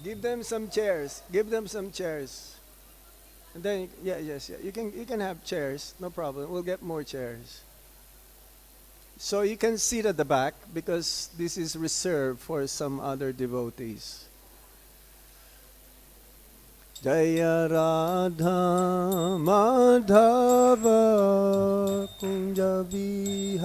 Give them some chairs. Give them some chairs. And then, yeah, yes, yeah. You can have chairs. No problem. We'll get more chairs. So you can sit at the back because this is reserved for some other devotees. Jaya Radha Madhava Kunja Bihari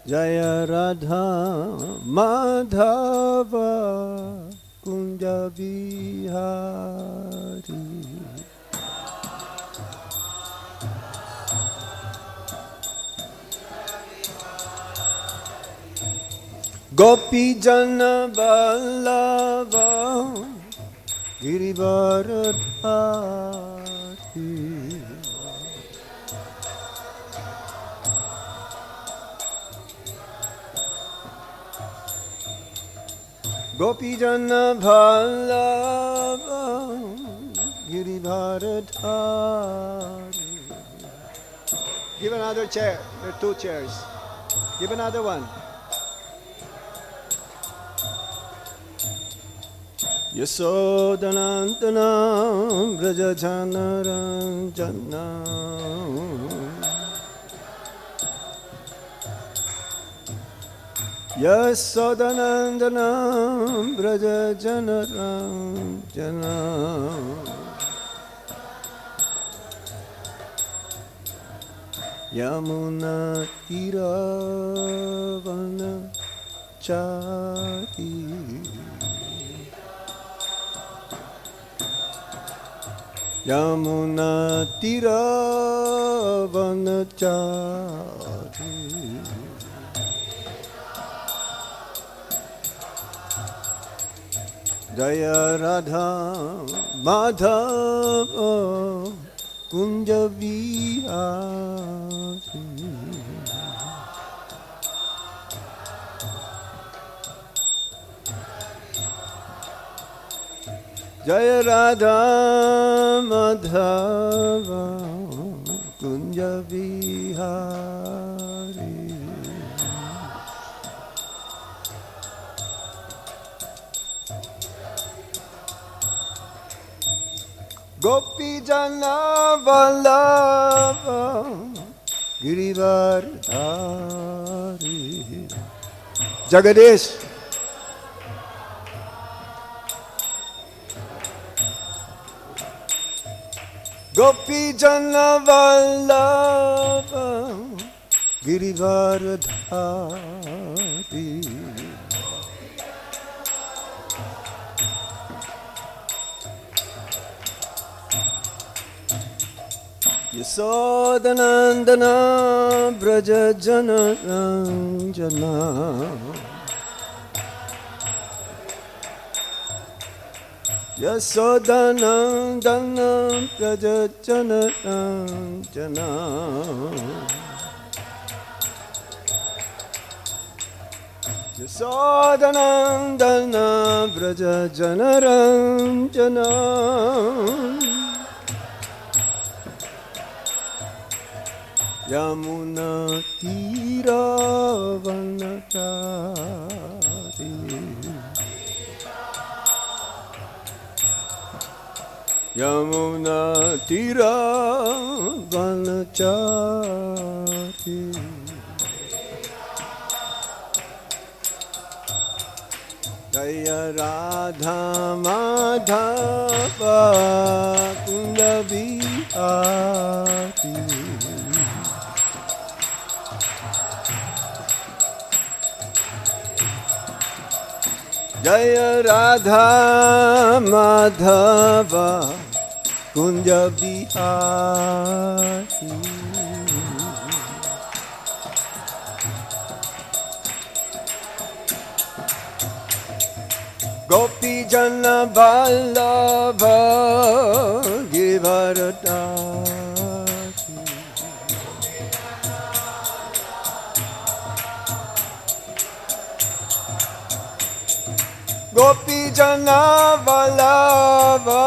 Jaya Radha Madhava Kunja Bihari Gopi Jana Vallabha Girivaradhari Gopi Jana Vallabha Girivaradhari. Give another chair. There are 2 chairs. Give another one. Yasodanandana Braja Janardana Yasodanandana Braja Janardana Yamuna Tiravana Chari Yamuna Tiravanachari Jaya Radha Madhava Kunja Vihari Jaya Radha Madhava Kunja Vihari Gopi Jana Vallabha Girivaradhari Jagadish Gopi Jana Vallabha Girivaradhari Yasodanandana Braja Janardana Yasodanandana Braja Janardana Yasodanandana Braja Janardana Yamuna Tiravanachari Yamuna Tiravanachari Jaya Radha Madhava Kunja Bihari Jaya Radha Madhava Kunja Vihari Gopi Jana Vallabha Girivaradhari Gopi Jana Vallabha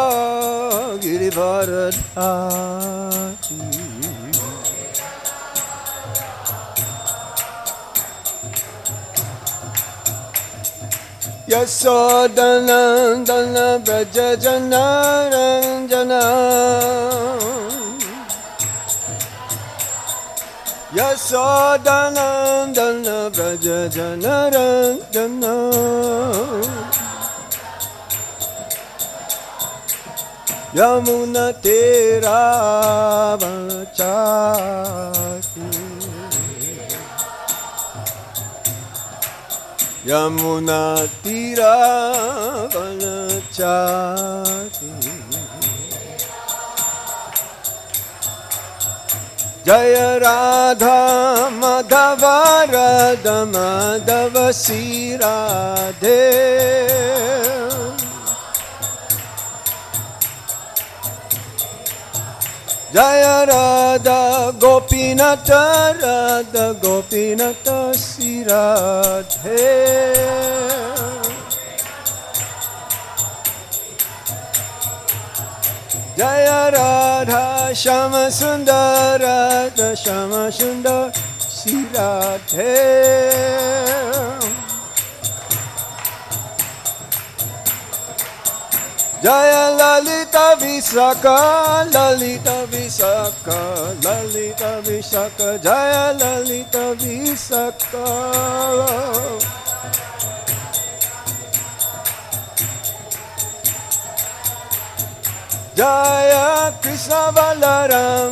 Girivaradhari Yasodanandana Vraja Janardana Yasodanandana Vraja Janardana Yamuna Tera Vachati Yamuna Tira Vanachati Jaya Radha Madhava Radha Madhava Sirade Jaya Radha Gopinata Radha Gopinata Siradhe Jaya Radha Shama Sundar Radha Shama Sundar Siradhe Jaya Lalita Viṣṇa Lalita Viṣṇa Lalita Viṣṇa Jaya Lalita Viṣṇa Jaya Kṛṣṇa Balaram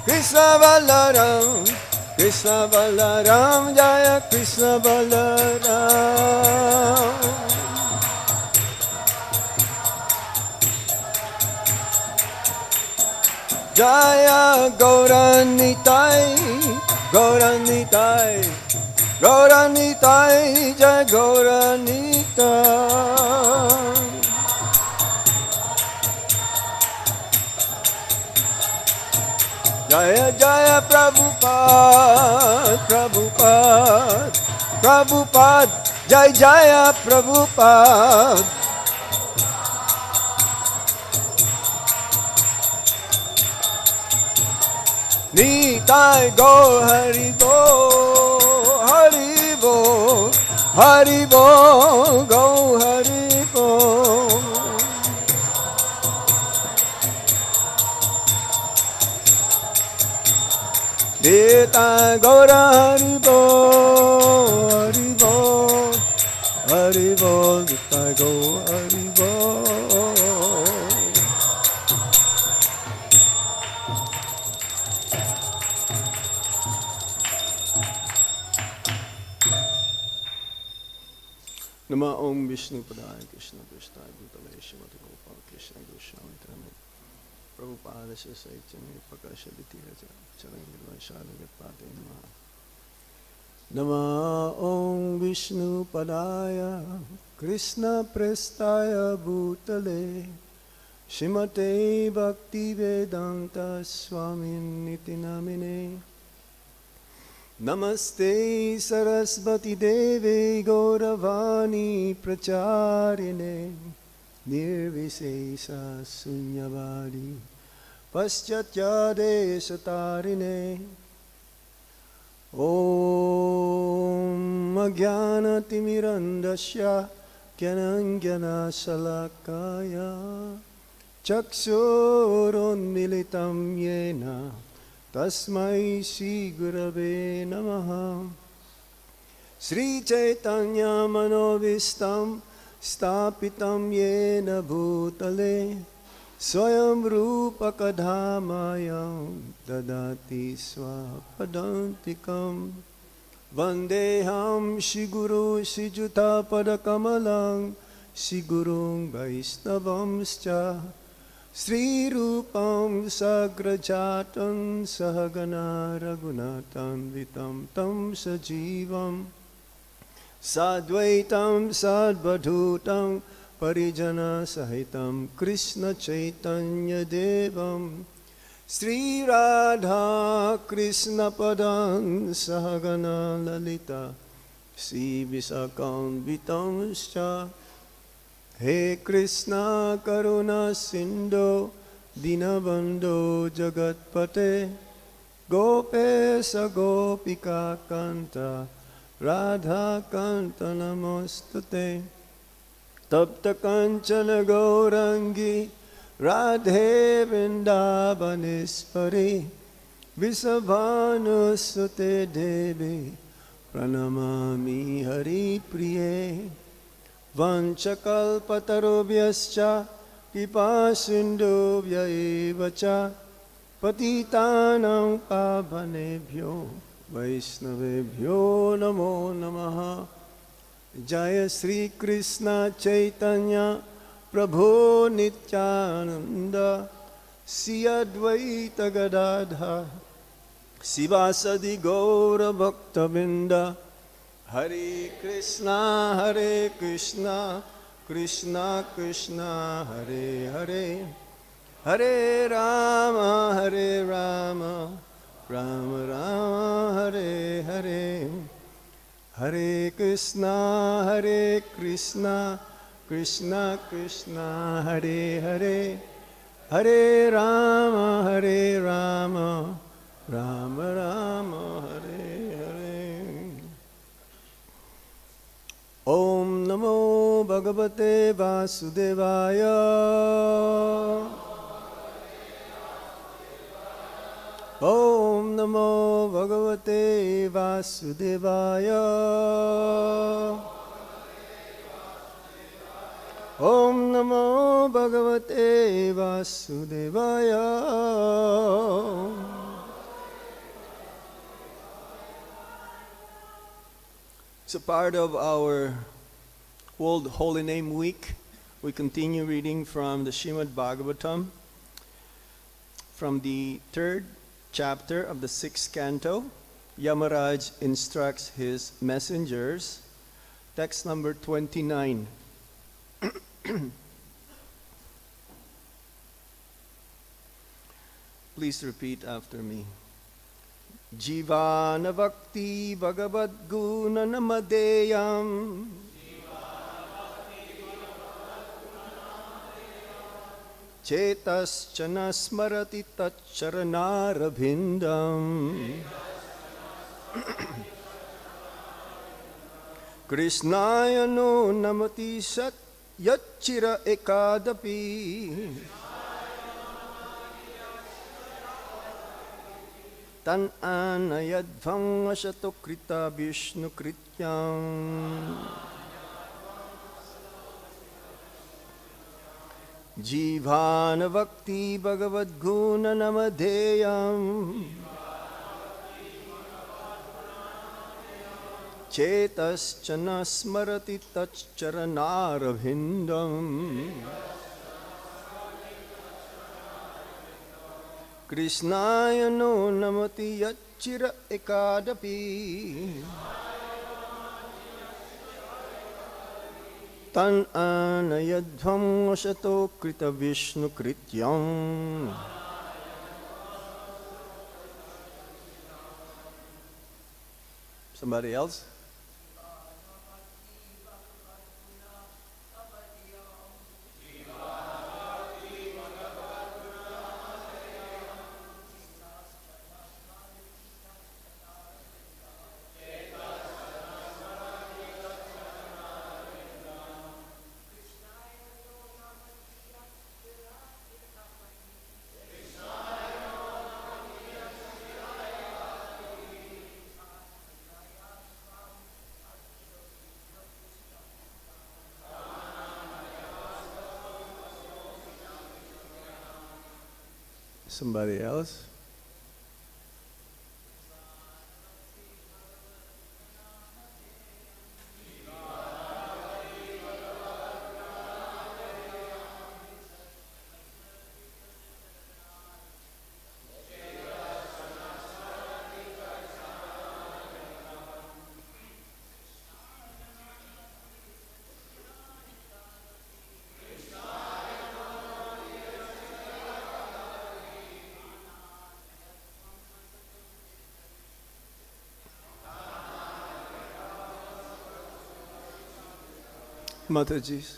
Kṛṣṇa Balaram Kṛṣṇa Balaram Jaya Kṛṣṇa Balaram Jaya Gauranitai Gauranitai Gauranitai Jaya Gauranitai Jaya Jaya Prabhupada Prabhupada Prabhupada Jaya Jaya Prabhupada Nitai Go Hari Bo Hari Bo Hari Bo Go Hari Bo Nitai Gaura Hari Bo Hari Bo Hari Bo Nitai Go Hari Bo Nama Om Viṣṇu Padaya Krishna Krishnaya Bhutale Śrīmate Gopal Krishna Goswami Trame Prabhupada Saitanya Prakasha Ditiraja Charangirva Shalagat Pate Nama Om Viṣṇu Padaya Krishna Prestaya Bhutale Śrīmate Bhakti Vedanta Swamin Niti Namine Namaste Sarasvati Deve Gauravani Pracharine Nirvisesa Sunyavadi Paschatyade Satarine Om Ajnana Timirandasya Gyanangyana Salakaya Chakshurunmilitam Yena Tasmai Shri Gurave Namaha Sri Chaitanya Manovistam Stapitam Yena Bhutale Swayam Rupa Kadhamayam Dadati Swapadantikam Vandeham Shri Guru Shri Juta Padakamalang Shri Gurung Vaisnavamscha Sri Rupam Sagrajatam Sahagana Raghunathan Vitam Tam Sajivam Sadvaitam Sadvadhutam Parijana Sahitam Krishna Chaitanya Devam Sri Radha Krishna Padam Sahagana Lalita Sri Viṣakam Vitamscha He Krishna Karuna Sindhu Dinabandhu Jagatpate Gopesa Gopika Kanta Radha Kanta Namostute tapta kanchana gaurangi radhe vrindavaneshwari visabhanusute devi pranamami hari priye vanchakalpatarubhyascha kipasindubhya evacha patitanam pavanebhyo vaishnavebhyo namo namaha. Jaya Sri Kṛṣṇa Chaitanya Prabhu Nityananda Sri Advaita Gadadha Sivasadi Gaura Bhaktavinda Hare Krishna Krishna Krishna Hare Hare Hare Rama Rama Rama Hare Hare Hare Krishna Krishna Krishna Hare Hare Hare Rama Rama Rama Hare Hare. Om Namo Bhagavate Vasudevaya. Om Namo Bhagavate Vasudevaya. Om Namo Bhagavate Vasudevaya. It's a part of our World Holy Name Week. We continue reading from the Srimad Bhagavatam, from the 3rd chapter of the 6th canto. Yamaraj instructs his messengers. Text number 29. Please repeat after me. Jihvā vakti bhagavad-guṇa-nāmadheyaṁ. Cetaś smarati tac-caraṇāravindam. kṛṣṇāya no namati yac-chira ekadāpi. Tan ānayadhvam asato kṛta-viṣṇu-kṛtyān. jihvā vakti bhagavad-guṇa-nāmadheyaṁ. cetaś smarati tac-caraṇāravindam. kṛṣṇāya no namati yac-chira ekadāpi. Tan ānayadhvam asato kṛta-viṣṇu-kṛtyān. Somebody else? Somebody else? Mataji's.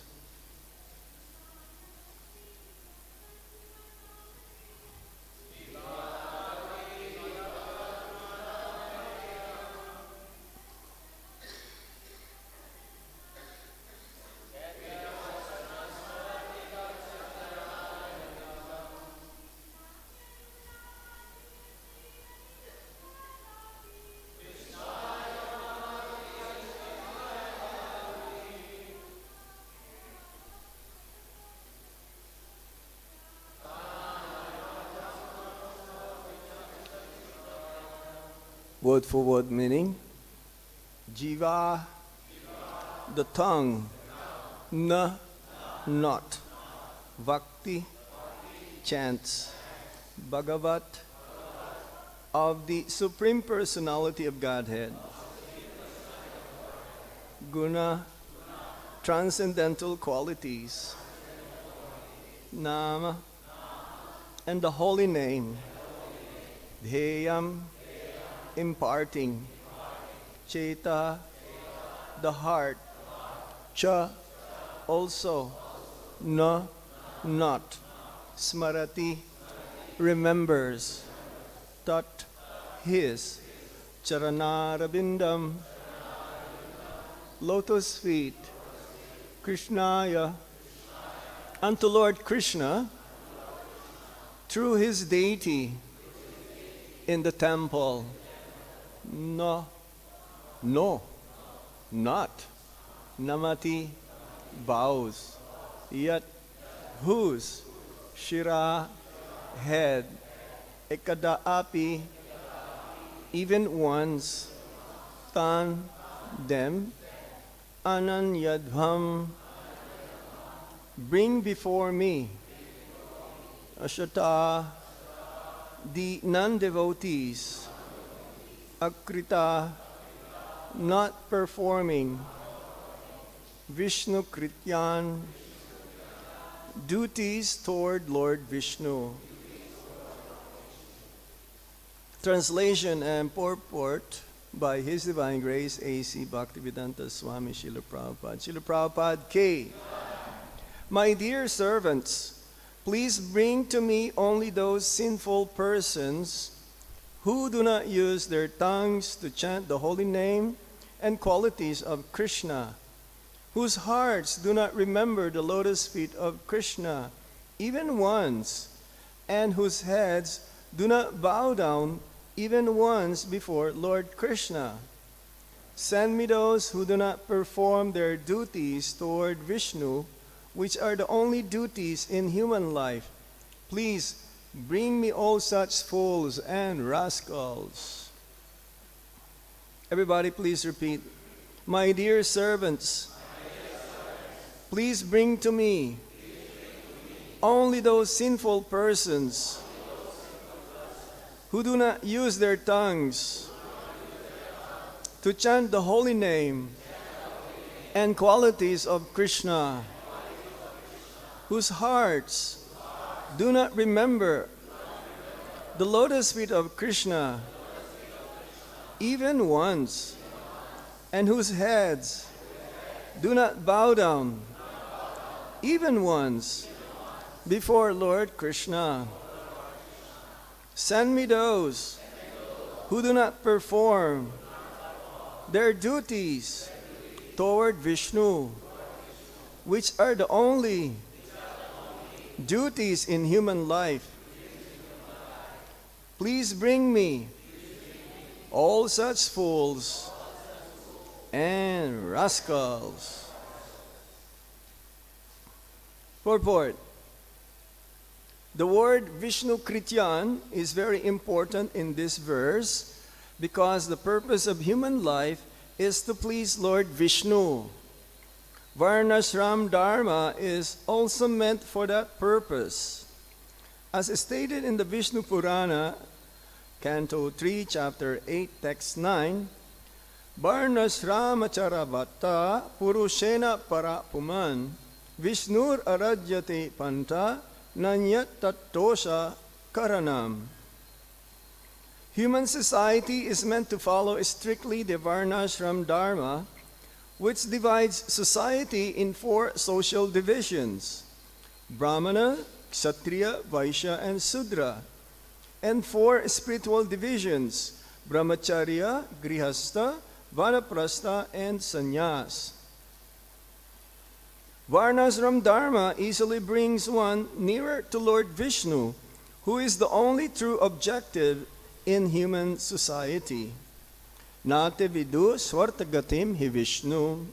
Word for word meaning. Jihvā, the tongue. Na, not. Vakti, chants. Bhagavat, of the Supreme Personality of Godhead. Guna, transcendental qualities. Nama, and the holy name. Dheyam, imparting. Cetaḥ, the heart. Cha, also. Na, not. Smarati, remembers. Tat, his. Caraṇa-aravindam, lotus feet. Kṛṣṇāya, unto Lord Kṛṣṇa, through His Deity in the temple. No, not. Namati, bows. Yet, whose? Shira, head. Ekadāpi, even ones. Tan, them. Ānayadhvam, bring before me. Asato, the non-devotees. Akrita, not performing. Viṣṇu-kṛtyān, duties toward Lord Viṣṇu. Translation and purport by His Divine Grace A.C. Bhaktivedanta Swami Srila Prabhupada. Srila Prabhupada K. My dear servants, please bring to me only those sinful persons who do not use their tongues to chant the holy name and qualities of Kṛṣṇa, whose hearts do not remember the lotus feet of Kṛṣṇa, even once, and whose heads do not bow down even once before Lord Kṛṣṇa. Send me those who do not perform their duties toward Viṣṇu, which are the only duties in human life. Please bring me all such fools and rascals. Everybody please repeat. My dear servants, please bring to me only those sinful persons who do not use their tongues to chant the holy name and qualities of Kṛṣṇa, whose hearts do not remember the lotus feet of Kṛṣṇa even once, and whose heads do not bow down even once before Lord Kṛṣṇa. Send me those who do not perform their duties toward Viṣṇu, which are the only duties in human life. Please bring me all such fools and rascals. Purport. The word Viṣṇu-kṛtyān is very important in this verse because the purpose of human life is to please Lord Viṣṇu. Varnashram Dharma is also meant for that purpose. As stated in the Vishnu Purana, Canto 3, Chapter 8, Text 9, Varnashramacharavatta Purushena Parapuman Vishnur Aradyate Panta Nanyat Tattosha Karanam. Human society is meant to follow strictly the Varnashram Dharma, which divides society in 4 social divisions: Brahmana, Kshatriya, Vaishya, and Sudra, and 4 spiritual divisions: Brahmacharya, Grihastha, Vanaprastha, and Sannyas. Varnashram Dharma easily brings one nearer to Lord Viṣṇu, who is the only true objective in human society. Nate vidu swartagatim hi Viṣṇu.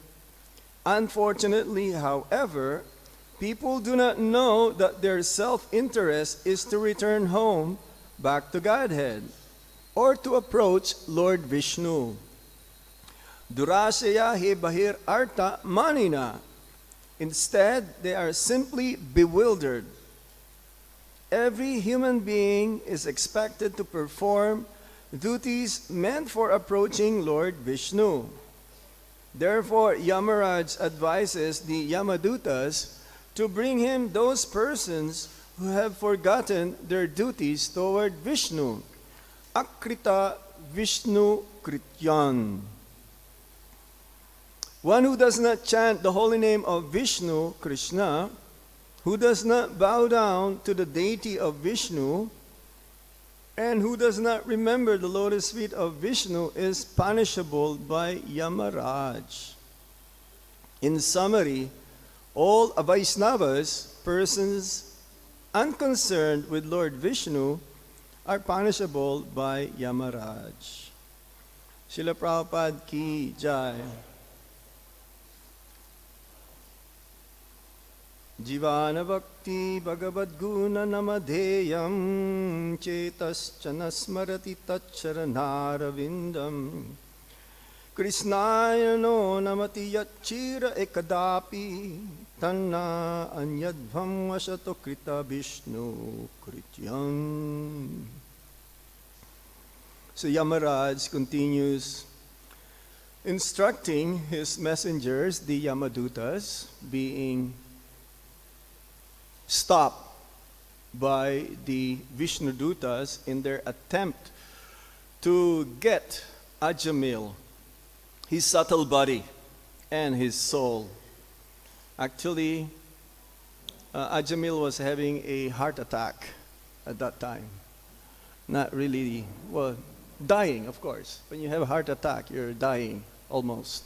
Unfortunately, however, people do not know that their self-interest is to return home back to Godhead. or to approach Lord Viṣṇu. Durasaya he bahir arta manina. Instead, they are simply bewildered. Every human being is expected to perform duties meant for approaching Lord Viṣṇu. Therefore, Yamaraj advises the Yamadutas to bring him those persons who have forgotten their duties toward Viṣṇu. Kṛta-viṣṇu-kṛtyān. One who does not chant the holy name of Viṣṇu, Kṛṣṇa, who does not bow down to the deity of Viṣṇu, and who does not remember the lotus feet of Viṣṇu is punishable by Yamaraj. In summary, all Vaishnavas, persons unconcerned with Lord Viṣṇu, are punishable by Yamaraj. Srila Prabhupada ki jai. jihvā vakti bhagavad-guṇa-nāmadheyaṁ cetaś smarati tac-caraṇāravindam kṛṣṇāya no namati yac-chira ekadāpi ānayadhvam asato kṛta-viṣṇu-kṛtyān. So Yamaraj continues instructing his messengers, the Yamadutas, being stopped by the Viṣṇudutas in their attempt to get Ajamil, his subtle body, and his soul. Actually, Ajamil was having a heart attack at that time. Not really, well, dying, of course. When you have a heart attack, you're dying almost.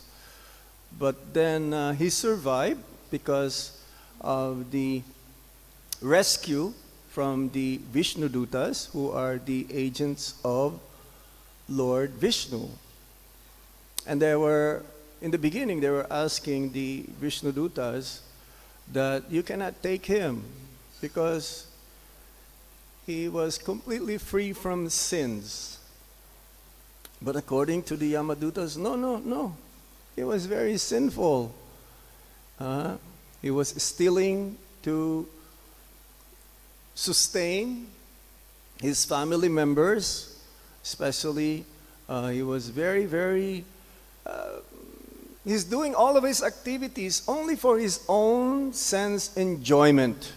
But then he survived because of the rescue from the Viṣṇudutas, who are the agents of Lord Viṣṇu. And they were, in the beginning, they were asking the Viṣṇudutas that you cannot take him because he was completely free from sins. But according to the Yamadutas, no. He was very sinful. He was stealing to sustain his family members, especially he was very he's doing all of his activities only for his own sense enjoyment.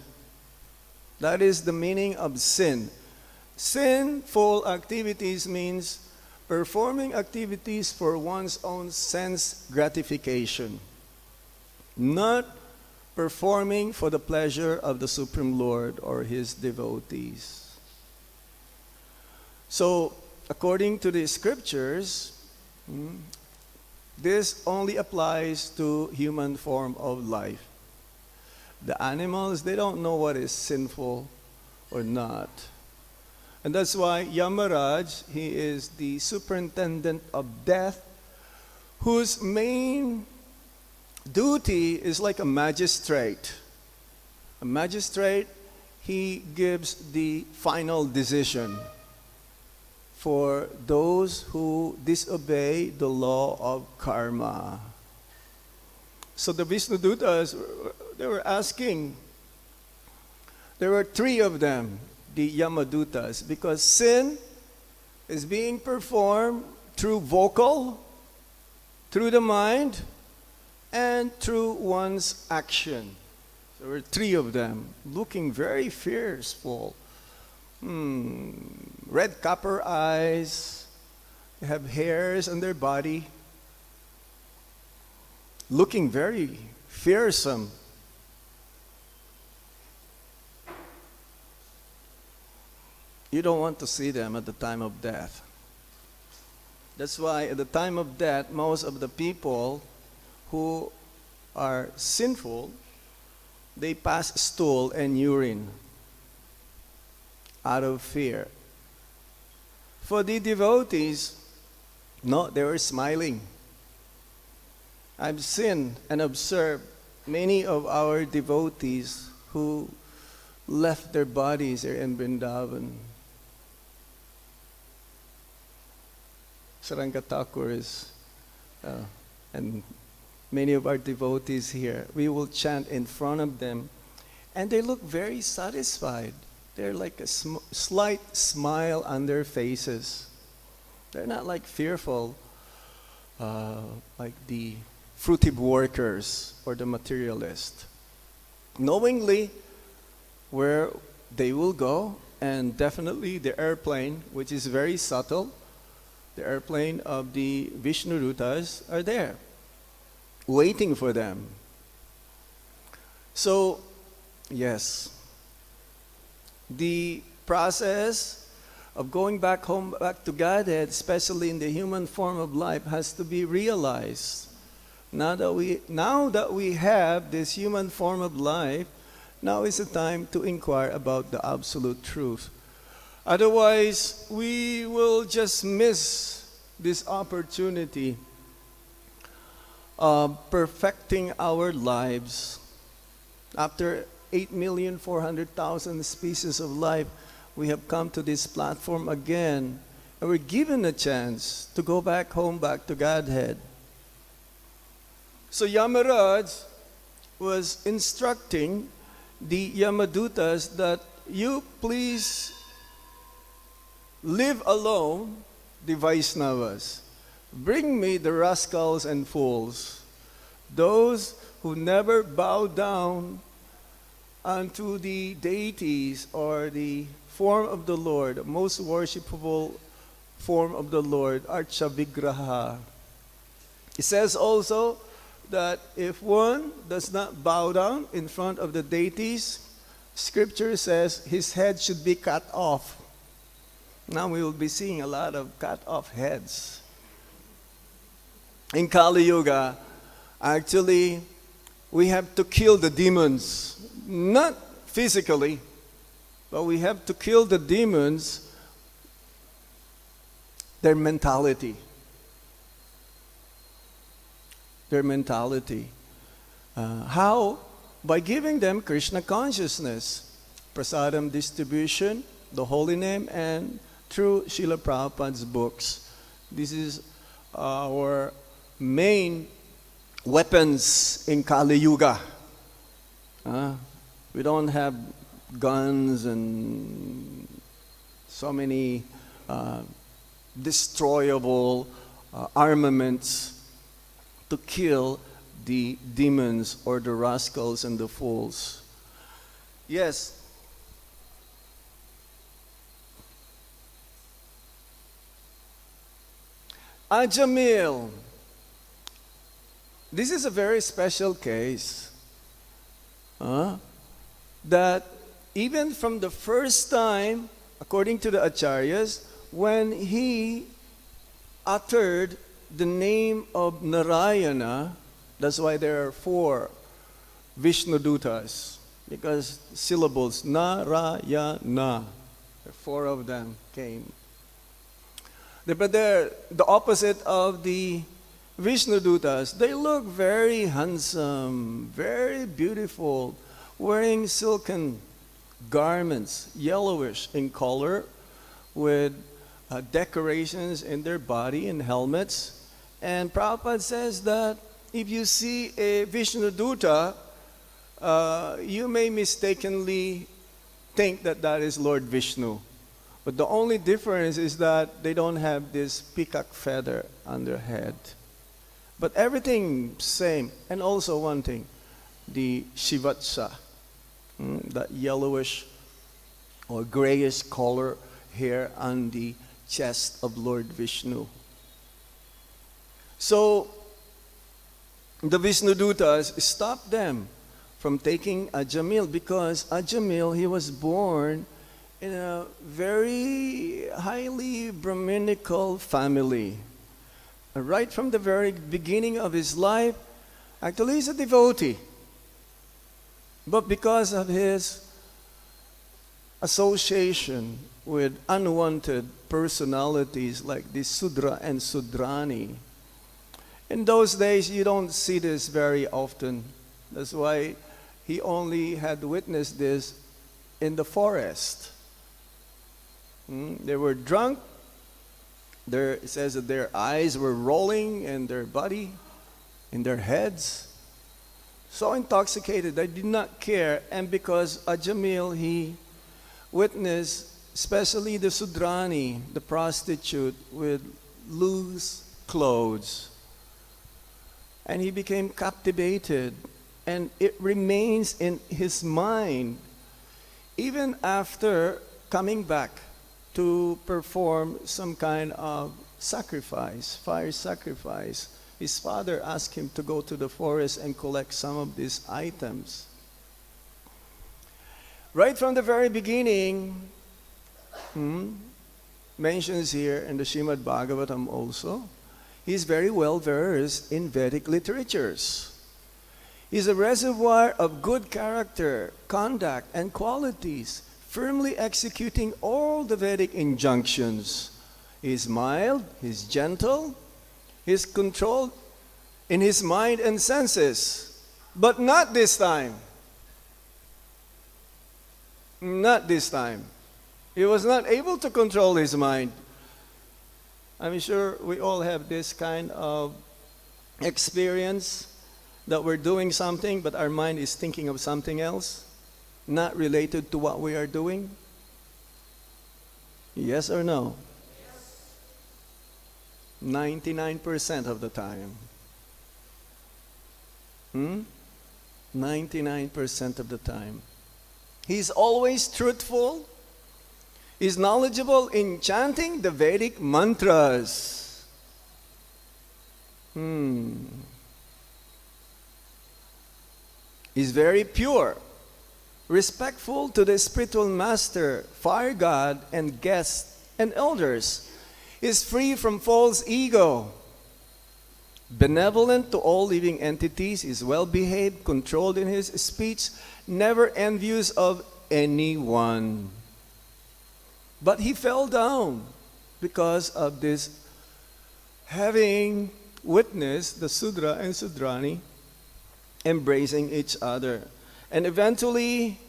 That is the meaning of sin. Sinful activities means performing activities for one's own sense gratification, not performing for the pleasure of the Supreme Lord or his devotees. So, according to the scriptures, this only applies to human form of life. The animals, they don't know what is sinful or not. And that's why Yamaraj, he is the superintendent of death, whose main duty is like a magistrate. A magistrate, he gives the final decision for those who disobey the law of karma. So the Viṣṇudutas, they were asking, there were three of them, the Yamadutas, because sin is being performed through vocal, through the mind, and through one's action. There were three of them, looking very fearful. Red copper eyes, they have hairs on their body, looking very fearsome. You don't want to see them at the time of death. That's why at the time of death, most of the people who are sinful, they pass stool and urine out of fear. For the devotees, no, they were smiling. I've seen and observed many of our devotees who left their bodies here in Vrindavan. Saranga Thakur is, and many of our devotees here, we will chant in front of them, and they look very satisfied. They're like a slight smile on their faces. They're not like fearful, like the fruitive workers or the materialist. Knowingly where they will go, and definitely the airplane, which is very subtle, the airplane of the Viṣṇu-dutas are there, waiting for them. So, yes, the process of going back home, back to Godhead, especially in the human form of life, has to be realized. Now that we have this human form of life, now is the time to inquire about the absolute truth. Otherwise, we will just miss this opportunity of perfecting our lives. After 8,400,000 species of life, we have come to this platform again, and we're given a chance to go back home, back to Godhead. So Yamaraj was instructing the Yamadutas that you please leave alone the Vaishnavas. Bring me the rascals and fools, those who never bow down unto the deities or the form of the Lord, most worshipable form of the Lord, Archa-vigraha. It says also that if one does not bow down in front of the deities, Scripture says his head should be cut off. Now we will be seeing a lot of cut off heads. In Kali Yuga, actually, we have to kill the demons, not physically, but we have to kill the demons, their mentality. Their mentality. How? By giving them Krishna consciousness, prasadam distribution, the holy name, and through Srila Prabhupada's books. This is our main weapons in Kali Yuga. We don't have guns and so many destroyable armaments to kill the demons or the rascals and the fools. Yes. Ajamil. This is a very special case. That even from the first time, according to the Acharyas, when he uttered the name of Narayana, that's why there are 4 Viṣṇu-dutas, because syllables, Narayana, 4 of them came. But they're the opposite of the Viṣṇu-dutas. They look very handsome, very beautiful, wearing silken garments, yellowish in color, with decorations in their body and helmets. And Prabhupada says that if you see a Viṣṇu-duta, you may mistakenly think that that is Lord Viṣṇu. But the only difference is that they don't have this peacock feather on their head. But everything same. And also one thing, the shivatsa, that yellowish or grayish color hair on the chest of Lord Viṣṇu. So the Viṣṇu-dutas stopped them from taking Ajamil, because Ajamil, he was born in a very highly Brahminical family. Right from the very beginning of his life, actually he's a devotee. But because of his association with unwanted personalities like the Sudra and Sudrani, in those days you don't see this very often. That's why he only had witnessed this in the forest. They were drunk it says that their eyes were rolling in their body, in their heads. So intoxicated, they did not care. And because Ajamil, he witnessed, especially the Sudrani, the prostitute, with loose clothes. And he became captivated. And it remains in his mind, even after coming back to perform some kind of sacrifice, fire sacrifice. His father asked him to go to the forest and collect some of these items. Right from the very beginning, mentions here in the Srimad Bhagavatam also, he's very well versed in Vedic literatures. He's a reservoir of good character, conduct, and qualities, firmly executing all the Vedic injunctions. He's mild, he's gentle, he's controlled in his mind and senses. But not this time. Not this time. He was not able to control his mind. I'm sure we all have this kind of experience that we're doing something, but our mind is thinking of something else, not related to what we are doing. Yes or no? 99% of the time. 99% of the time. He's always truthful. He's knowledgeable in chanting the Vedic mantras. He's very pure, respectful to the spiritual master, fire god, and guests and elders. Is free from false ego, benevolent to all living entities, is well behaved, controlled in his speech, never envious of anyone. But he fell down because of this, having witnessed the Sudra and Sudrani embracing each other. And eventually,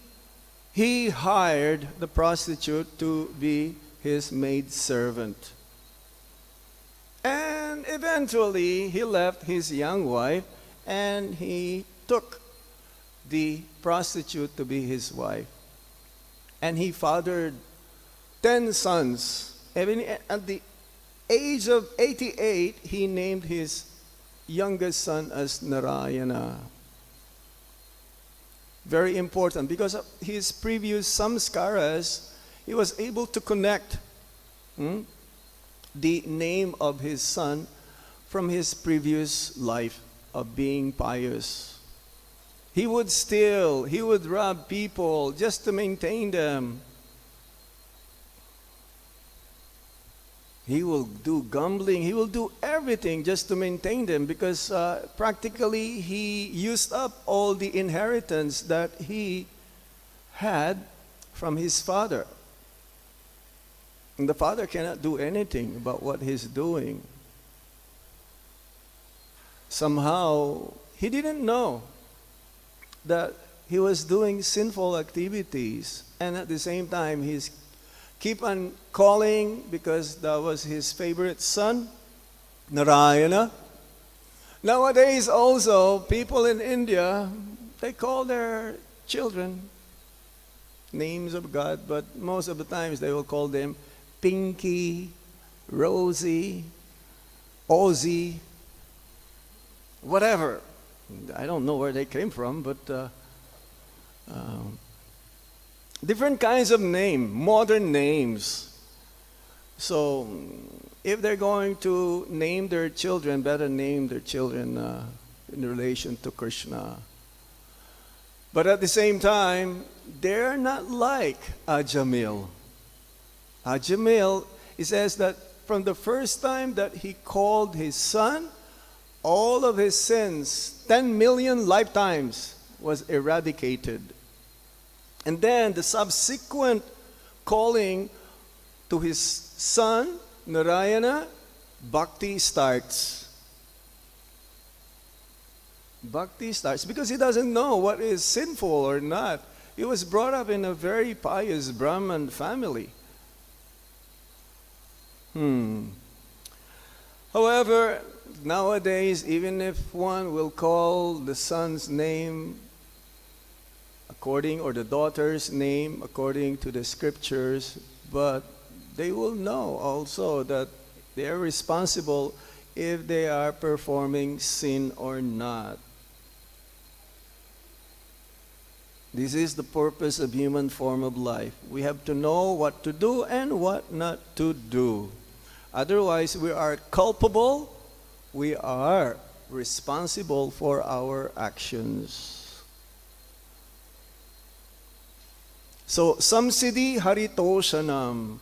he hired the prostitute to be his maidservant. And eventually, he left his young wife and he took the prostitute to be his wife. And he fathered 10 sons. Even at the age of 88, he named his youngest son as Narayana. Very important, because of his previous samskaras, he was able to connect the name of his son from his previous life of being pious. He would steal, he would rob people just to maintain them. He will do gambling, he will do everything just to maintain them, because practically he used up all the inheritance that he had from his father. And the father cannot do anything about what he's doing. Somehow, he didn't know that he was doing sinful activities. And at the same time, he's keep on calling, because that was his favorite son, Narayana. Nowadays also, people in India, they call their children names of God, but most of the times they will call them Pinky, Rosie, Ozzy, whatever. I don't know where they came from, but different kinds of name, modern names. So if they're going to name their children, better name their children in relation to Krishna. But at the same time, they're not like Ajamil. Ajamil, it says that from the first time that he called his son, all of his sins, 10 million lifetimes, was eradicated. And then the subsequent calling to his son, Narayana, bhakti starts. Bhakti starts because he doesn't know what is sinful or not. He was brought up in a very pious Brahman family. However, nowadays, even if one will call the son's name according, or the daughter's name according to the scriptures, but they will know also that they are responsible if they are performing sin or not. This is the purpose of human form of life. We have to know what to do and what not to do. Otherwise, we are culpable. We are responsible for our actions. So, samsidi haritoshanam.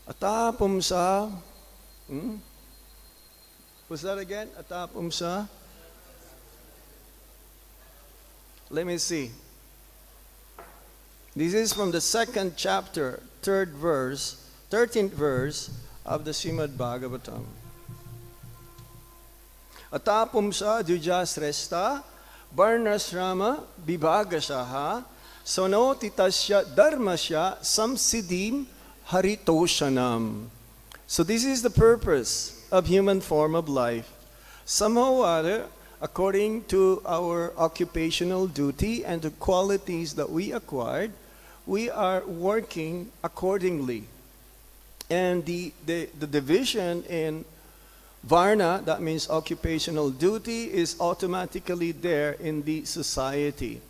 Atapumsa. What's that again? Atapumsa. Let me see. This is from the 2nd chapter, 3rd verse, 13th verse of the Srimad Bhagavatam. Atapumsa dujasresta varnasrama vibhagashaha sonotitasya dharmasya samsidim haritoshanam. So this is the purpose of human form of life. Somehow or other, according to our occupational duty and the qualities that we acquired, we are working accordingly. And the division in varna, that means occupational duty, is automatically there in the society.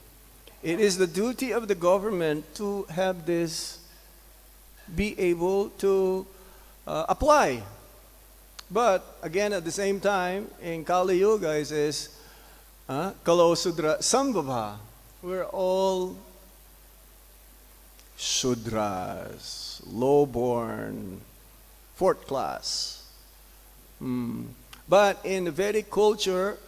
It is the duty of the government to have this be able to apply. But again, at the same time, in Kali Yuga, it says, Kalo Sudra Sambhava. We're all Sudras, low-born, 4th class. But in the Vedic culture,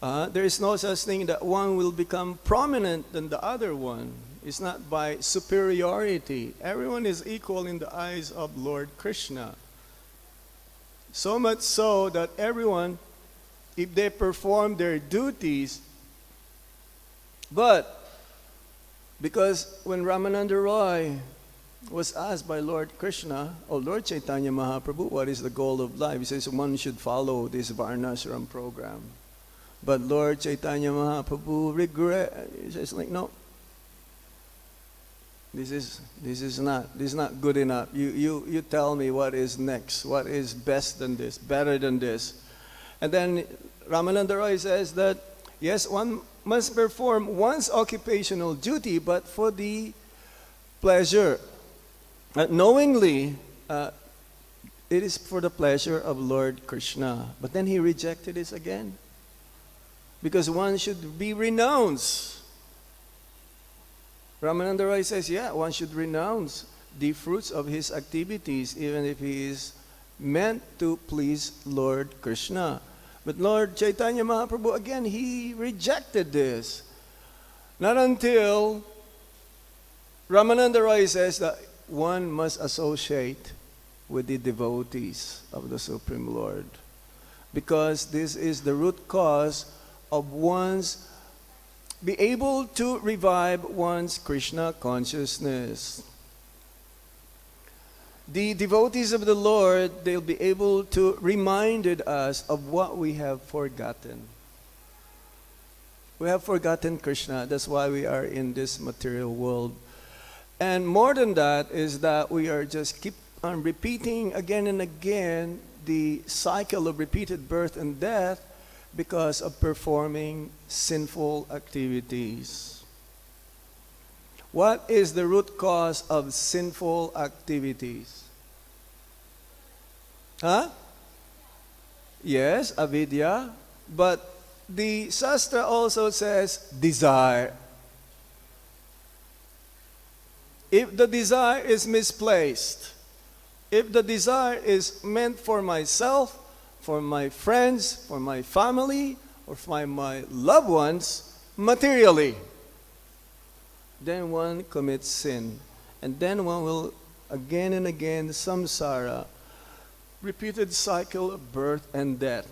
there is no such thing that one will become prominent than the other one. It's not by superiority. Everyone is equal in the eyes of Lord Kṛṣṇa. So much so that everyone, if they perform their duties, but because when Ramananda Roy was asked by Lord Kṛṣṇa, "Oh, Lord Chaitanya Mahaprabhu, what is the goal of life?" He says one should follow this Varnashram program. But Lord Chaitanya Mahaprabhu regret. He says, like, no, this is not good enough. You tell me what is next, what is best than this, better than this. And then Ramananda Roy says that yes, one must perform one's occupational duty, but for the pleasure. Knowingly, it is for the pleasure of Lord Kṛṣṇa. But then he rejected this again. Because one should be renounced. Ramananda Roy says, yeah, one should renounce the fruits of his activities, even if he is meant to please Lord Kṛṣṇa. But Lord Chaitanya Mahaprabhu, again, he rejected this. Not until Ramananda Roy says that one must associate with the devotees of the Supreme Lord. Because this is the root cause of one's be able to revive one's Krishna consciousness. The devotees of the Lord, they'll be able to remind us of what we have forgotten. We have forgotten Krishna. That's why we are in this material world. And more than that is that we are just keep on repeating again and again the cycle of repeated birth and death because of performing sinful activities. What is the root cause of sinful activities? Yes, avidya. But the Shastra also says desire. If the desire is misplaced, if the desire is meant for myself, for my friends, for my family, or for my loved ones, materially, then one commits sin. And then one will again and again samsara, repeated cycle of birth and death.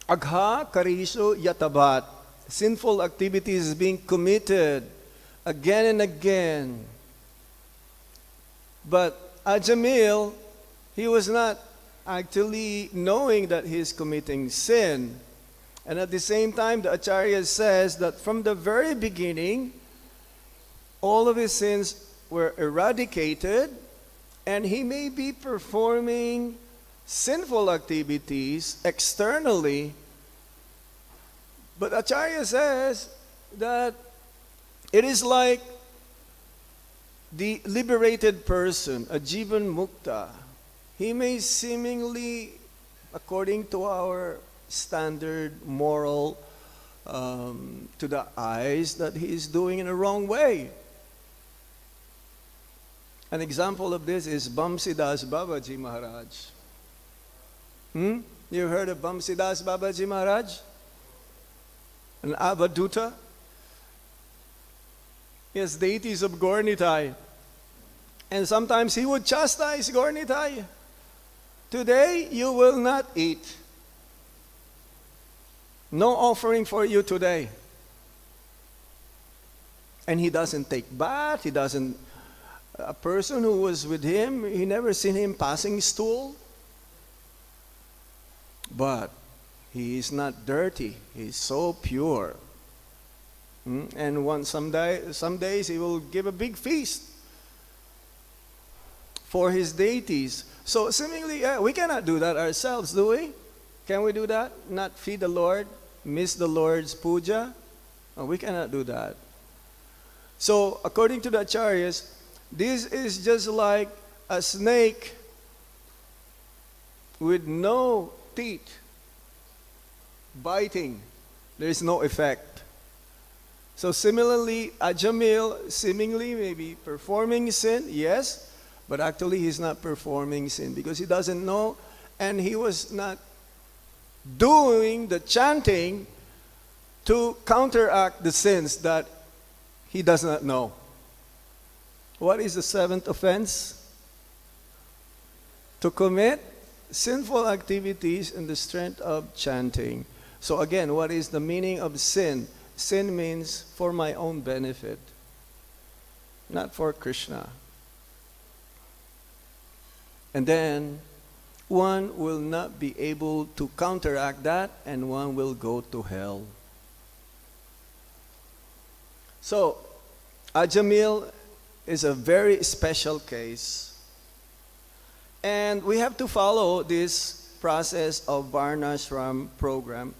Agha karishu yatabat. Sinful activities being committed again and again. But Ajamil, he was not actually knowing that he is committing sin. And at the same time, the Acharya says that from the very beginning, all of his sins were eradicated, and he may be performing sinful activities externally, but Acharya says that it is like the liberated person, a jivan mukta. He may seemingly, according to our standard moral to the eyes, that he is doing in a wrong way. An example of this is Bamsidas Babaji Maharaj. You heard of Bamsidas Babaji Maharaj? An Avaduta? He has deities of Gaur-Nitai. And sometimes he would chastise Gaur-Nitai. Today you will not eat. No offering for you today. And he doesn't take bath, he doesn't. A person who was with him, he never seen him passing stool. But he is not dirty. He is so pure. And some days he will give a big feast for his deities. So seemingly, we cannot do that ourselves, do we? Can we do that? Not feed the Lord, miss the Lord's puja? No, we cannot do that. So according to the Acharyas, this is just like a snake with no teeth biting. There is no effect. So similarly, Ajamil seemingly may be performing sin, yes, but actually he's not performing sin because he doesn't know, and he was not doing the chanting to counteract the sins that he does not know. What is the seventh offense? To commit sinful activities in the strength of chanting. So again, what is the meaning of sin? Sin means for my own benefit, not for Krishna. And then one will not be able to counteract that, and one will go to hell. So, Ajamil is a very special case. And we have to follow this process of Varnashram program.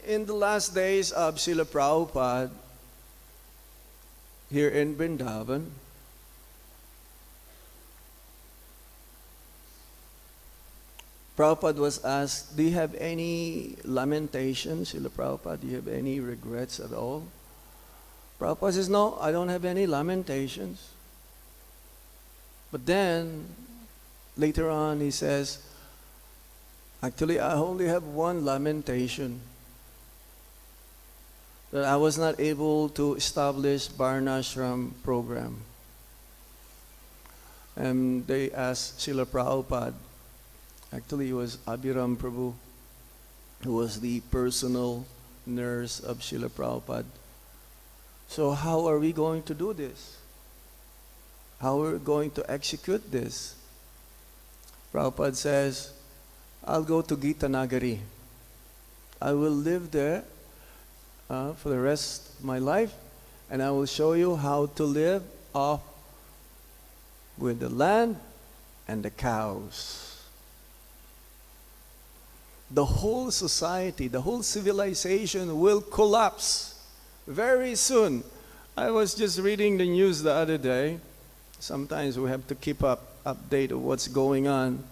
In the last days of Srila Prabhupada here in Vrindavan, Prabhupada was asked, do you have any lamentations, Srila Prabhupada? Do you have any regrets at all? Prabhupada says, no, I don't have any lamentations. But then, later on, he says, actually, I only have one lamentation. That I was not able to establish Varnashram program. And they asked Srila Prabhupada, actually it was Abhiram Prabhu, who was the personal nurse of Srila Prabhupada. So how are we going to do this? How are we going to execute this? Prabhupada says, I'll go to Gita Nagari. I will live there for the rest of my life, and I will show you how to live off with the land and the cows. The whole society, the whole civilization will collapse very soon. I was just reading the news the other day. Sometimes we have to keep update of what's going on.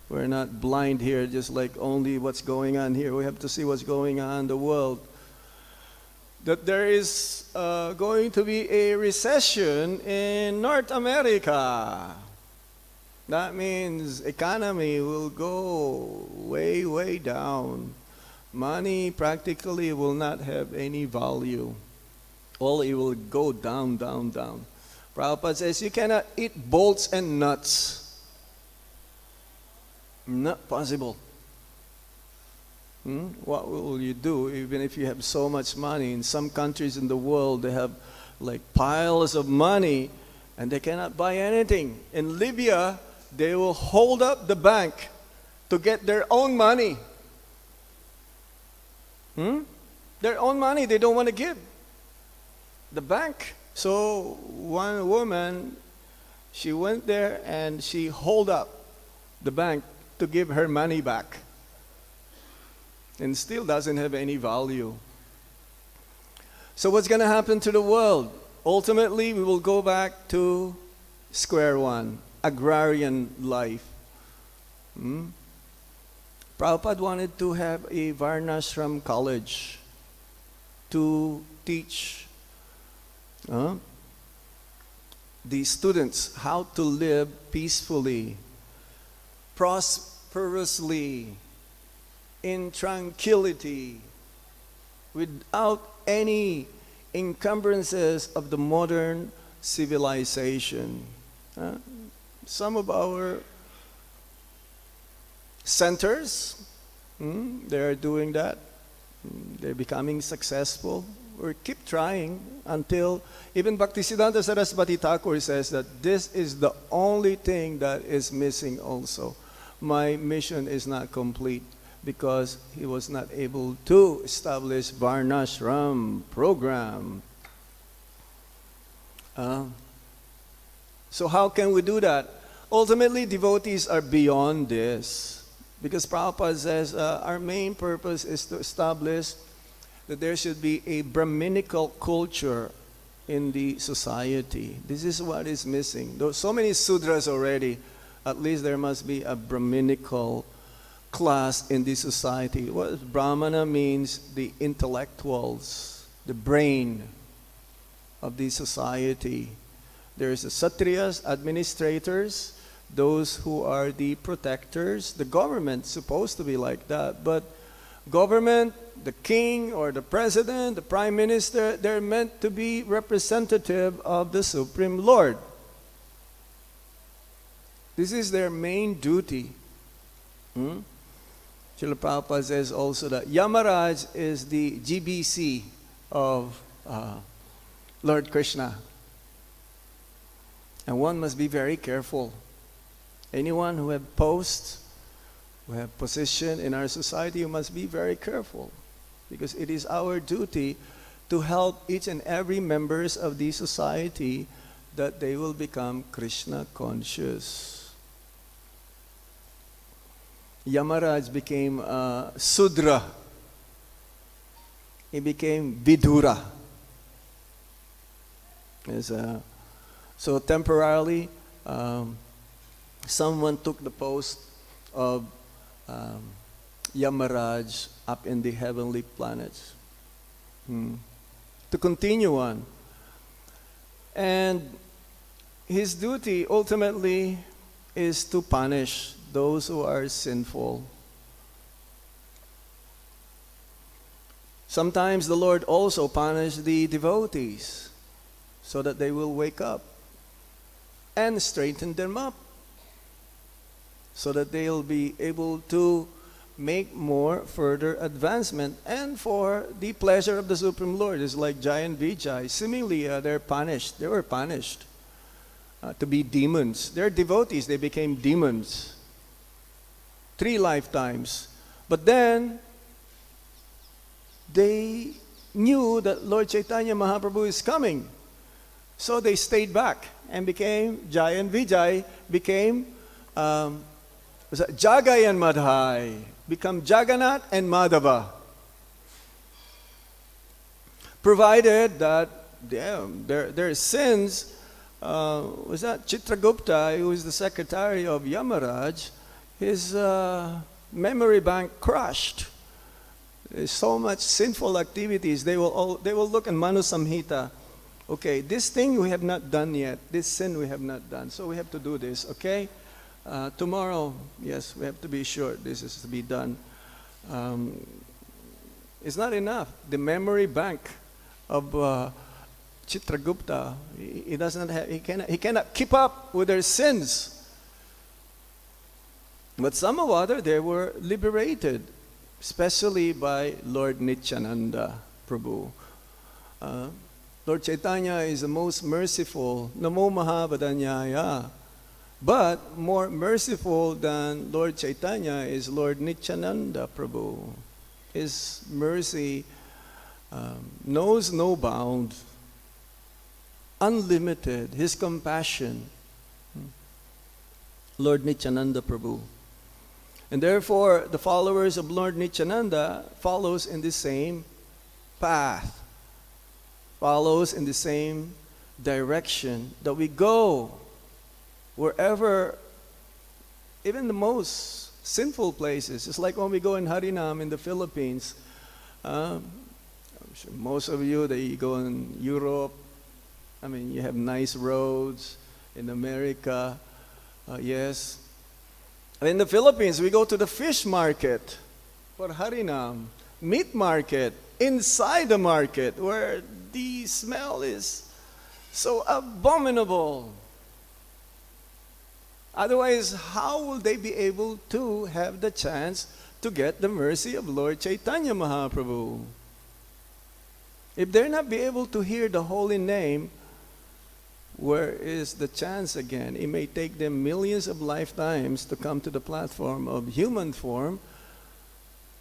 We're not blind here, just like only what's going on here. We have to see what's going on in the world. That there is going to be a recession in North America. That means economy will go way, way down. Money practically will not have any value. All it will go down, down, down. Prabhupada says you cannot eat bolts and nuts. Not possible. What will you do even if you have so much money? In some countries in the world, they have like piles of money and they cannot buy anything. In Libya, they will hold up the bank to get their own money. Their own money they don't want to give. The bank. So one woman, she went there and she hold up the bank to give her money back. And still doesn't have any value. So what's going to happen to the world? Ultimately, we will go back to square one, agrarian life. Prabhupada wanted to have a Varnashram college to teach the students how to live peacefully, prosperously, in tranquility, without any encumbrances of the modern civilization. Some of our centers, they are doing that. They're becoming successful. We keep trying until even Bhaktisiddhanta Saraswati Thakur says that this is the only thing that is missing also. My mission is not complete because he was not able to establish Varnashram program. So how can we do that? Ultimately, devotees are beyond this. Because Prabhupada says our main purpose is to establish that there should be a Brahminical culture in the society. This is what is missing. There are so many Sudras already. At least there must be a Brahminical class in the society. What Brahmana means, the intellectuals, the brain of the society. There's the Satriyas, administrators, those who are the protectors. The government's supposed to be like that, but government, the king or the president, the prime minister, they're meant to be representative of the Supreme Lord. This is their main duty. Srila Prabhupada says also that Yamaraj is the GBC of Lord Kṛṣṇa. And one must be very careful. Anyone who have posts, who have position in our society, you must be very careful. Because it is our duty to help each and every members of the society that they will become Krishna conscious. Yamaraj became Sudra. He became Vidura. So temporarily, someone took the post of Yamaraj up in the heavenly planets to continue on. And his duty ultimately is to punish those who are sinful. Sometimes the Lord also punishes the devotees so that they will wake up and straighten them up, so that they'll be able to make more further advancement and for the pleasure of the Supreme Lord. It's like Jai and Vijay. Similarly, they're punished. They were punished to be demons. They're devotees. They became demons. 3 lifetimes. But then, they knew that Lord Chaitanya Mahaprabhu is coming. So they stayed back and became, Jai and Vijay became Jagai and Madhai, become Jagannath and Madhava. Provided that their sins, was that Chitragupta, who is the secretary of Yamaraj, his memory bank crushed. There's so much sinful activities. They will look in Manu Samhita. Okay, this thing we have not done yet. This sin we have not done. So we have to do this, okay? Tomorrow, yes, we have to be sure this is to be done. It's not enough. The memory bank of Chitragupta, he doesn't have, he cannot keep up with their sins. But some of other, they were liberated, especially by Lord Nityananda Prabhu. Lord Chaitanya is the most merciful. Namo Mahavadanyaya. But more merciful than Lord Chaitanya is Lord Nityananda Prabhu. His mercy knows no bound, unlimited. His compassion, Lord Nityananda Prabhu. And therefore, the followers of Lord Nityananda follows in the same path, follows in the same direction that we go wherever, even the most sinful places. It's like when we go in Harinam in the Philippines. I'm sure most of you, they go in Europe. I mean, you have nice roads. In America, yes. In the Philippines, we go to the fish market for Harinam, meat market, inside the market where the smell is so abominable. Otherwise, how will they be able to have the chance to get the mercy of Lord Chaitanya Mahaprabhu? If they're not be able to hear the holy name, where is the chance again? It may take them millions of lifetimes to come to the platform of human form.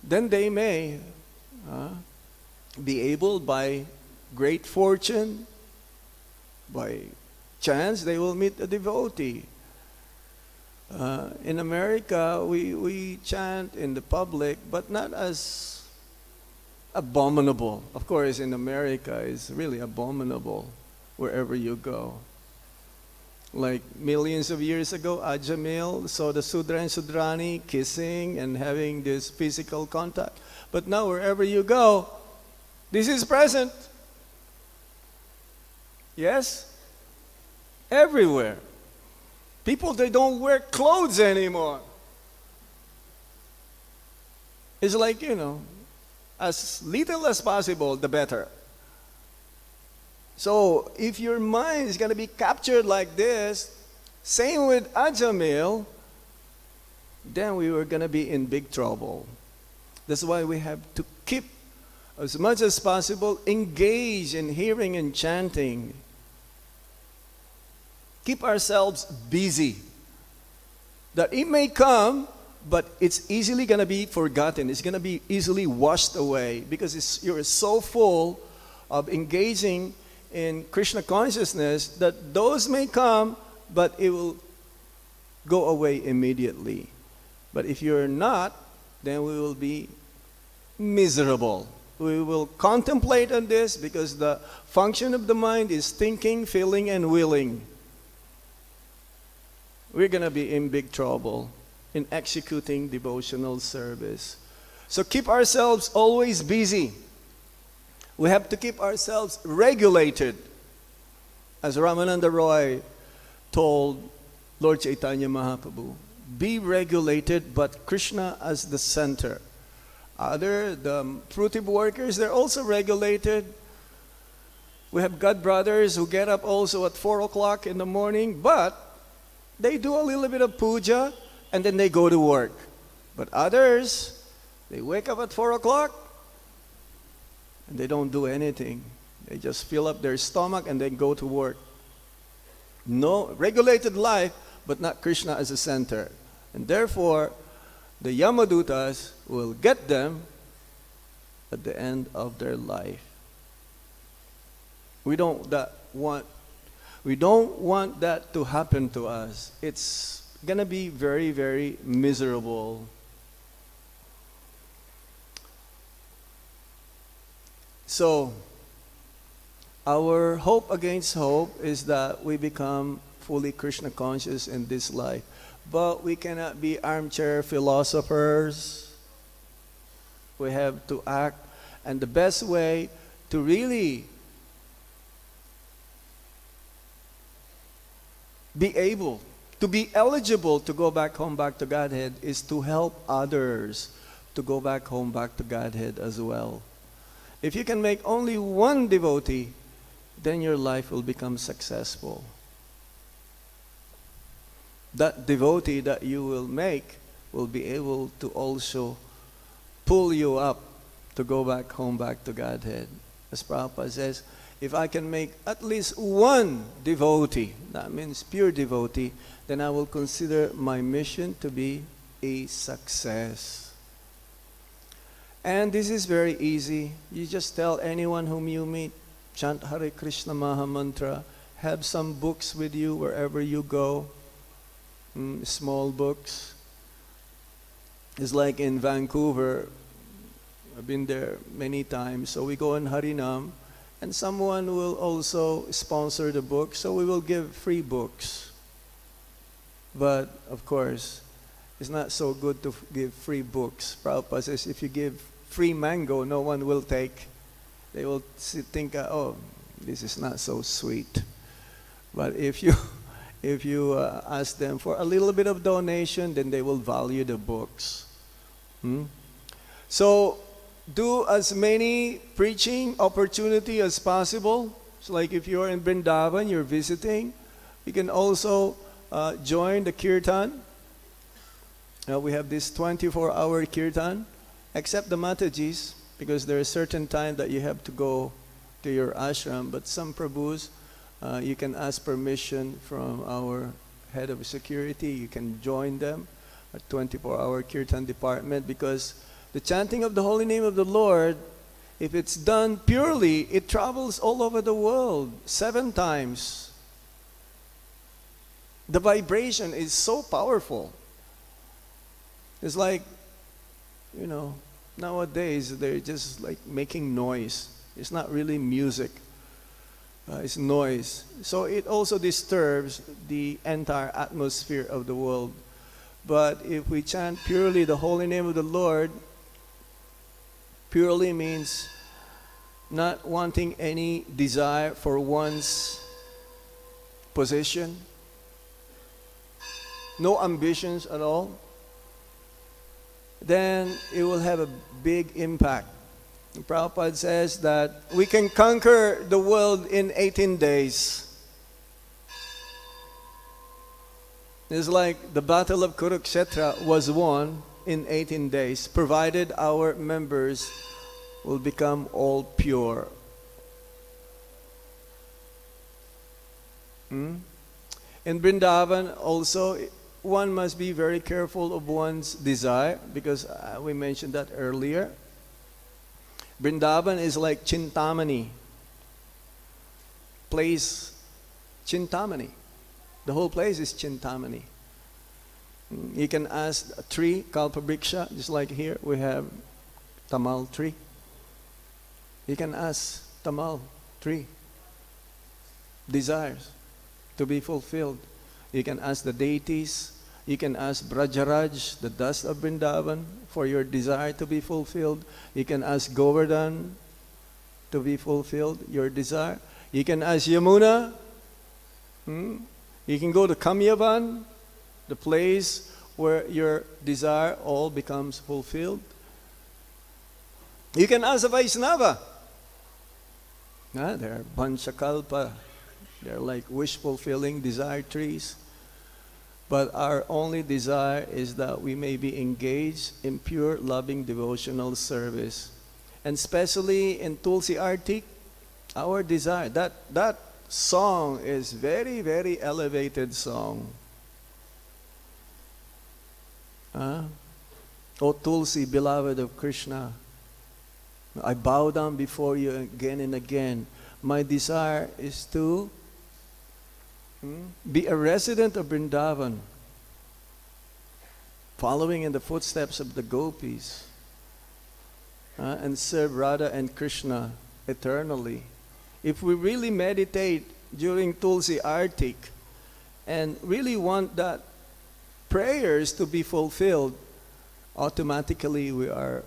Then they may be able, by great fortune, by chance, they will meet a devotee. In America, we chant in the public, but not as abominable. Of course, in America, it's really abominable wherever you go. Like millions of years ago, Ajamil saw the Sudra and Sudrani kissing and having this physical contact. But now, wherever you go, this is present. Yes? Everywhere. People, they don't wear clothes anymore. It's like, as little as possible, the better. So, if your mind is going to be captured like this, same with Ajamil, then we were going to be in big trouble. That's why we have to keep, as much as possible, engaged in hearing and chanting. Keep ourselves busy. That it may come, but it's easily going to be forgotten. It's going to be easily washed away because you're so full of engaging in Krishna consciousness that those may come, but it will go away immediately. But if you're not, then we will be miserable. We will contemplate on this because the function of the mind is thinking, feeling, and willing. We're going to be in big trouble in executing devotional service. So keep ourselves always busy. We have to keep ourselves regulated. As Ramananda Roy told Lord Chaitanya Mahaprabhu, be regulated, but Krishna as the center. The fruitive workers, they're also regulated. We have God brothers who get up also at 4 o'clock in the morning, but they do a little bit of puja and then they go to work. But others, they wake up at 4 o'clock and they don't do anything. They just fill up their stomach and then go to work. No, regulated life, but not Krishna as a center. And therefore, the Yamadutas will get them at the end of their life. We don't want that to happen to us. It's going to be very, very miserable. So, our hope against hope is that we become fully Krishna conscious in this life. But we cannot be armchair philosophers. We have to act. And the best way to really be able, to be eligible to go back home, back to Godhead, is to help others to go back home, back to Godhead as well. If you can make only one devotee, then your life will become successful. That devotee that you will make will be able to also pull you up to go back home, back to Godhead. As Prabhupada says, If I can make at least one devotee, that means pure devotee, then I will consider my mission to be a success. And this is very easy. You just tell anyone whom you meet, chant Hare Krishna Maha Mantra, have some books with you wherever you go, small books. It's like in Vancouver, I've been there many times, so we go in Harinam, and someone will also sponsor the book, so we will give free books. But, of course, it's not so good to give free books. Prabhupada says, if you give free mango, no one will take. They will think, oh, this is not so sweet. But if you ask them for a little bit of donation, then they will value the books. So, do as many preaching opportunity as possible. So like if you're in Vrindavan, you're visiting, you can also join the kirtan. We have this 24-hour kirtan, except the Matajis, because there is certain time that you have to go to your ashram. But some Prabhus, you can ask permission from our head of security. You can join them at 24-hour kirtan department, because the chanting of the holy name of the Lord, if it's done purely, it travels all over the world 7 times. The vibration is so powerful. It's like, nowadays they're just like making noise. It's not really music. It's noise. So it also disturbs the entire atmosphere of the world. But if we chant purely the holy name of the Lord, purely means not wanting any desire for one's position, no ambitions at all, then it will have a big impact. And Prabhupada says that we can conquer the world in 18 days. It's like the Battle of Kurukshetra was won in 18 days, provided our members will become all pure. In Vrindavan also, one must be very careful of one's desire, because we mentioned that earlier. Vrindavan is like Chintamani. Place Chintamani. The whole place is Chintamani. You can ask a tree, Kalpabriksha, just like here we have Tamal tree. You can ask Tamal tree desires to be fulfilled. You can ask the deities. You can ask Brajaraj, the dust of Vrindavan, for your desire to be fulfilled. You can ask Govardhan to be fulfilled, your desire. You can ask Yamuna. You can go to Kamyavan, the place where your desire all becomes fulfilled. You can ask a Vaishnava. They're Panchakalpa. They're like wish-fulfilling desire trees. But our only desire is that we may be engaged in pure, loving, devotional service. And especially in Tulsi Artik, our desire, that song is very, very elevated song. O Tulsi, beloved of Krishna, I bow down before you again and again. My desire is to be a resident of Vrindavan, following in the footsteps of the gopis, and serve Radha and Krishna eternally. If we really meditate during Tulsi Artik and really want that prayers to be fulfilled, automatically we are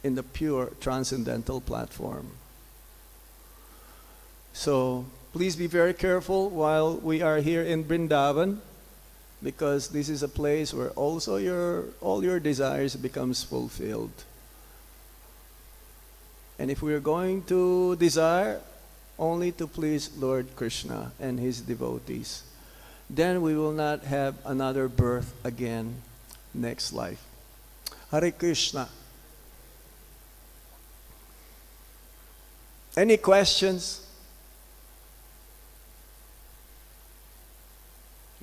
in the pure transcendental platform. So please be very careful while we are here in Vrindavan, because this is a place where also all your desires becomes fulfilled. And if we are going to desire only to please Lord Kṛṣṇa and his devotees, then we will not have another birth again next life. Hare Krishna. Any questions?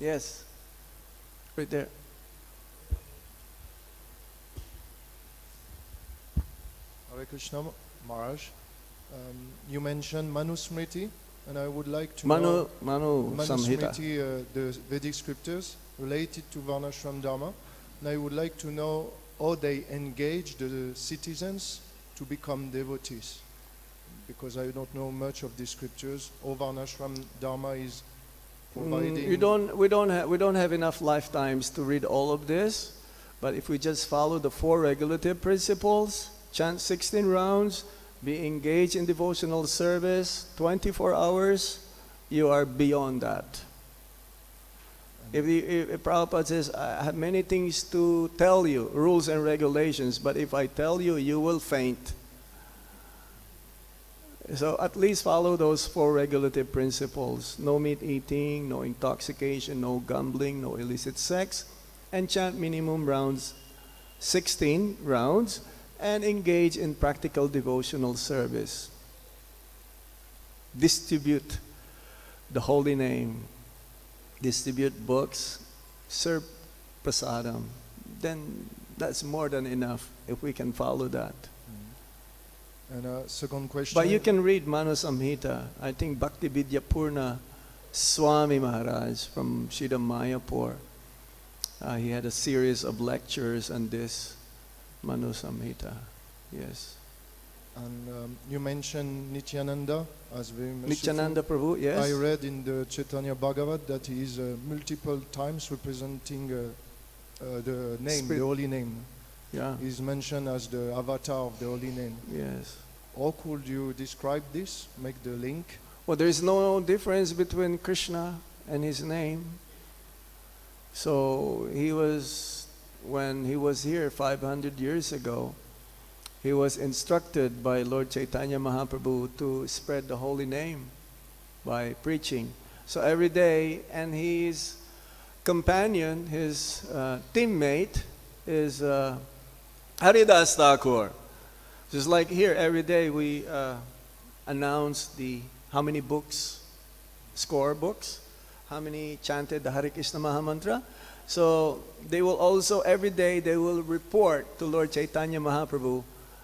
Yes. Right there. Hare Krishna, Maharaj. You mentioned Manusmriti, and I would like to Manu know Samhita. Manusmriti, the Vedic scriptures related to Varnashram Dharma, and I would like to know how they engage the citizens to become devotees, because I don't know much of these scriptures. How Varnashram Dharma is providing. We don't have enough lifetimes to read all of this, but if we just follow the 4 regulative principles, chant 16 rounds, be engaged in devotional service 24 hours, you are beyond that. If Prabhupada says, I have many things to tell you, rules and regulations, but if I tell you, you will faint. So at least follow those 4 regulative principles. No meat eating, no intoxication, no gambling, no illicit sex, and chant minimum rounds, 16 rounds, and engage in practical devotional service. Distribute the holy name. Distribute books. Serve prasadam. Then that's more than enough if we can follow that. And second question. But you can read Manu Samhita. I think Bhakti Vidyapurna Swami Maharaj from Shida Mayapur. He had a series of lectures on this Manu Samhita. Yes. And you mentioned Nityananda as very merciful. Nityananda Prabhu, yes. I read in the Chaitanya Bhagavat that he is multiple times representing the name, the holy name. Yeah. He is mentioned as the avatar of the holy name. Yes. How could you describe this? Make the link? Well, there is no difference between Krishna and his name. So when he was here 500 years ago, he was instructed by Lord Chaitanya Mahaprabhu to spread the holy name by preaching. So every day, and his companion, his teammate, is Haridas Thakur. Just like here, every day we announce how many books, score books, how many chanted the Hare Krishna Mahamantra. So they will also, every day, they will report to Lord Chaitanya Mahaprabhu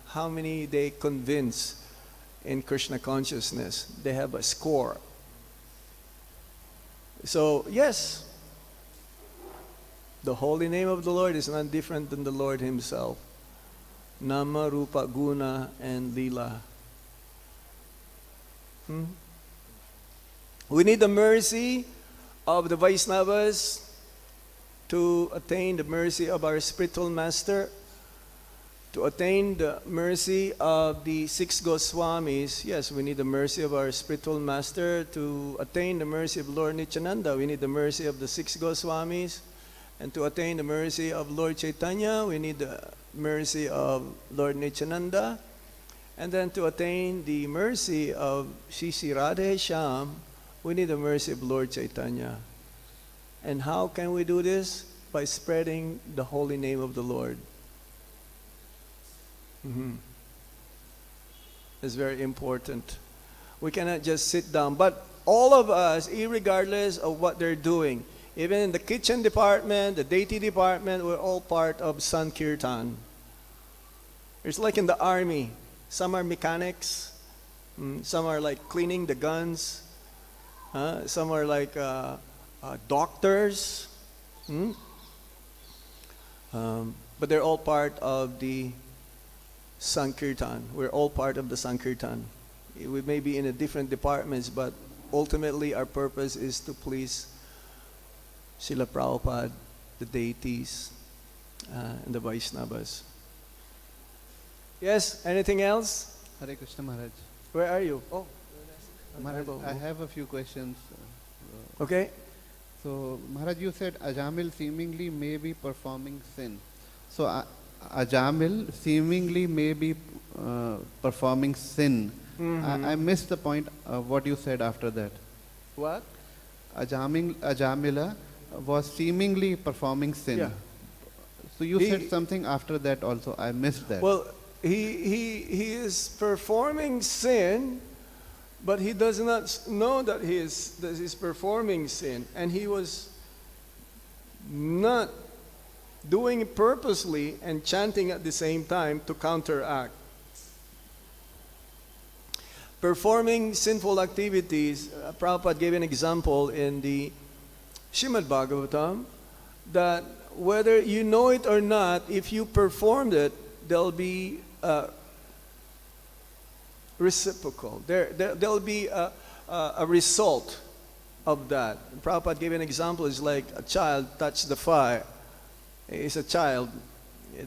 how many they convince in Krishna consciousness. They have a score. So, yes, the holy name of the Lord is not different than the Lord himself. Nama, Rupa, Guna, and Lila. We need the mercy of the Vaishnavas to attain the mercy of our spiritual master, to attain the mercy of the 6 Goswamis. Yes, we need the mercy of our spiritual master. To attain the mercy of Lord Nityananda, we need the mercy of the 6 Goswamis. And to attain the mercy of Lord Chaitanya, we need the mercy of Lord Nityananda. And then to attain the mercy of Shri Radhe Shyam, we need the mercy of Lord Chaitanya. And how can we do this? By spreading the holy name of the Lord. It's very important. We cannot just sit down. But all of us, irregardless of what they're doing, even in the kitchen department, the deity department, we're all part of Sankirtan. It's like in the army. Some are mechanics. Some are like cleaning the guns. Some are like doctors. But they're all part of the Sankirtan. We're all part of the Sankirtan. We may be in a different departments, but ultimately our purpose is to please Srila Prabhupada, the deities, and the Vaishnavas. Yes, anything else? Hare Krishna Maharaj. Where are you? Oh, Maharaj, I have a few questions. Okay. So, Maharaj, you said Ajamil seemingly may be performing sin. So, Ajamil seemingly may be performing sin. I missed the point of what you said after that. What? Ajamila was seemingly performing sin. Yeah. So you said something after that also. I missed that. Well, he is performing sin, but he does not know that he's performing sin, and he was not doing it purposely and chanting at the same time to counteract. Performing sinful activities, Prabhupada gave an example in the Śrīmad Bhagavatam that whether you know it or not, if you performed it, there'll be reciprocal. There'll be a result of that. Prabhupada gave an example. It's like a child touched the fire. He's a child.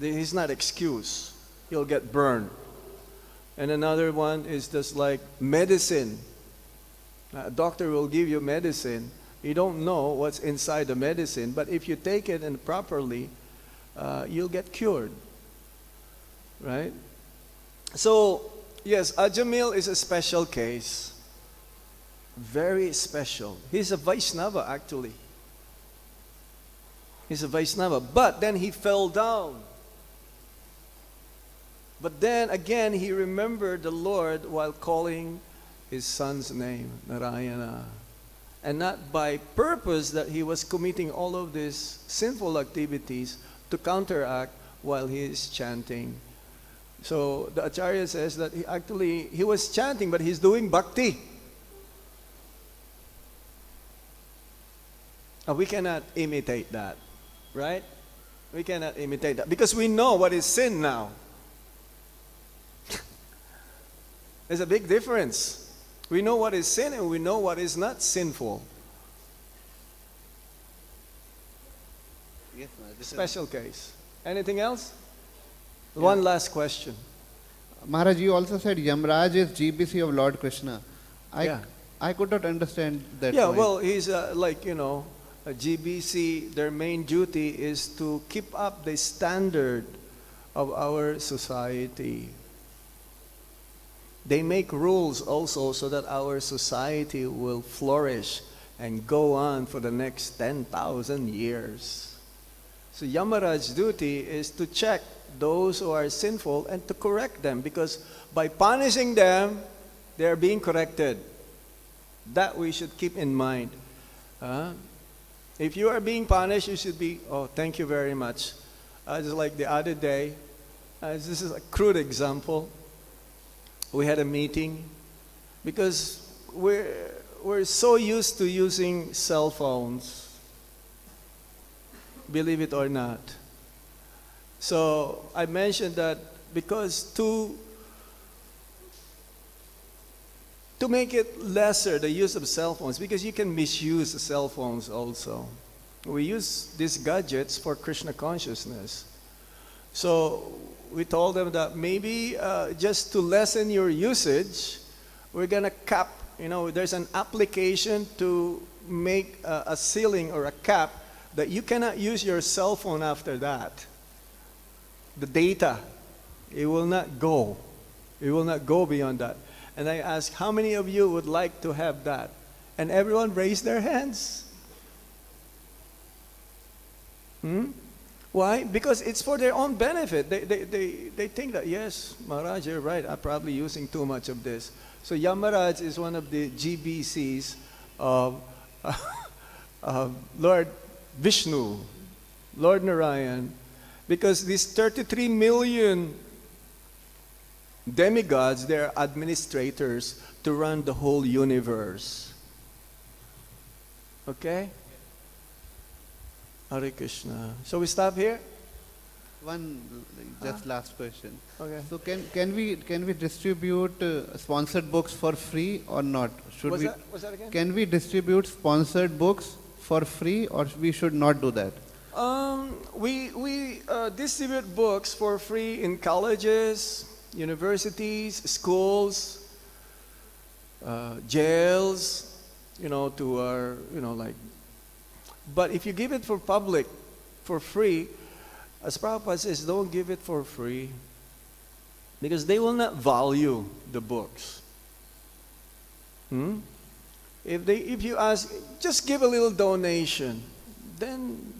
He's not excused. He'll get burned. And another one is just like medicine. A doctor will give you medicine. You don't know what's inside the medicine, but if you take it and properly, you'll get cured. Right? So, yes, Ajamil is a special case. Very special. He's a Vaishnava actually. He's a Vaishnava. But then he fell down. But then again, he remembered the Lord while calling his son's name, Narayana. And not by purpose that he was committing all of these sinful activities to counteract while he is chanting. So the Acharya says that he was chanting, but he's doing bhakti. We cannot imitate that, right? We cannot imitate that because we know what is sin now. There's a big difference. We know what is sin and we know what is not sinful. Yes, Special case. Anything else? Yeah. One last question. Maharaj, you also said Yamraj is GBC of Lord Kṛṣṇa. I could not understand that. Yeah, point. well, he's like, a GBC, their main duty is to keep up the standard of our society. They make rules also so that our society will flourish and go on for the next 10,000 years. So Yamaraj's duty is to check those who are sinful and to correct them, because by punishing them, they are being corrected. That we should keep in mind. If you are being punished, you should be, oh, thank you very much. Just like the other day, this is a crude example. We had a meeting because we're so used to using cell phones, believe it or not. So I mentioned that because to make it lesser, the use of cell phones, because you can misuse the cell phones also. We use these gadgets for Krishna consciousness. So we told them that maybe just to lessen your usage, we're going to cap, there's an application to make a ceiling or a cap that you cannot use your cell phone after that. The data, it will not go. It will not go beyond that. And I asked, how many of you would like to have that? And everyone raised their hands. Why? Because it's for their own benefit. They think that, yes, Maharaj, you're right, I'm probably using too much of this. So Yamaraj is one of the GBCs of Lord Viṣṇu, Lord Narayan, because these 33 million demigods, they're administrators to run the whole universe. Okay? Hare Krishna. So we stop here? Last question. Okay. So can we distribute sponsored books for free or not? What's that again? Can we distribute sponsored books for free, or we should not do that? We distribute books for free in colleges, universities, schools, jails, to our, but if you give it for public, for free, as Prabhupada says, don't give it for free, because they will not value the books. If you ask, just give a little donation, then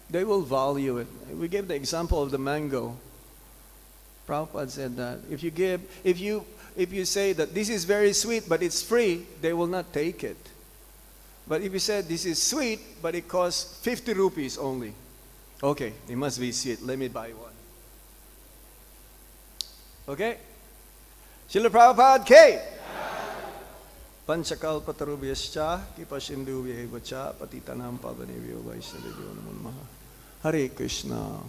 they will value it. We gave the example of the mango. Prabhupada said that if you say that this is very sweet but it's free, they will not take it. But if you said this is sweet, but it costs 50 rupees only. Okay, it must be sweet. Let me buy one. Okay? Srila Prabhupada K. Panchakalpatarubhyascha kipasindubhyevacha patitanam pavanebhyo vaishnavebhyo namo namaha. Hare Krishna.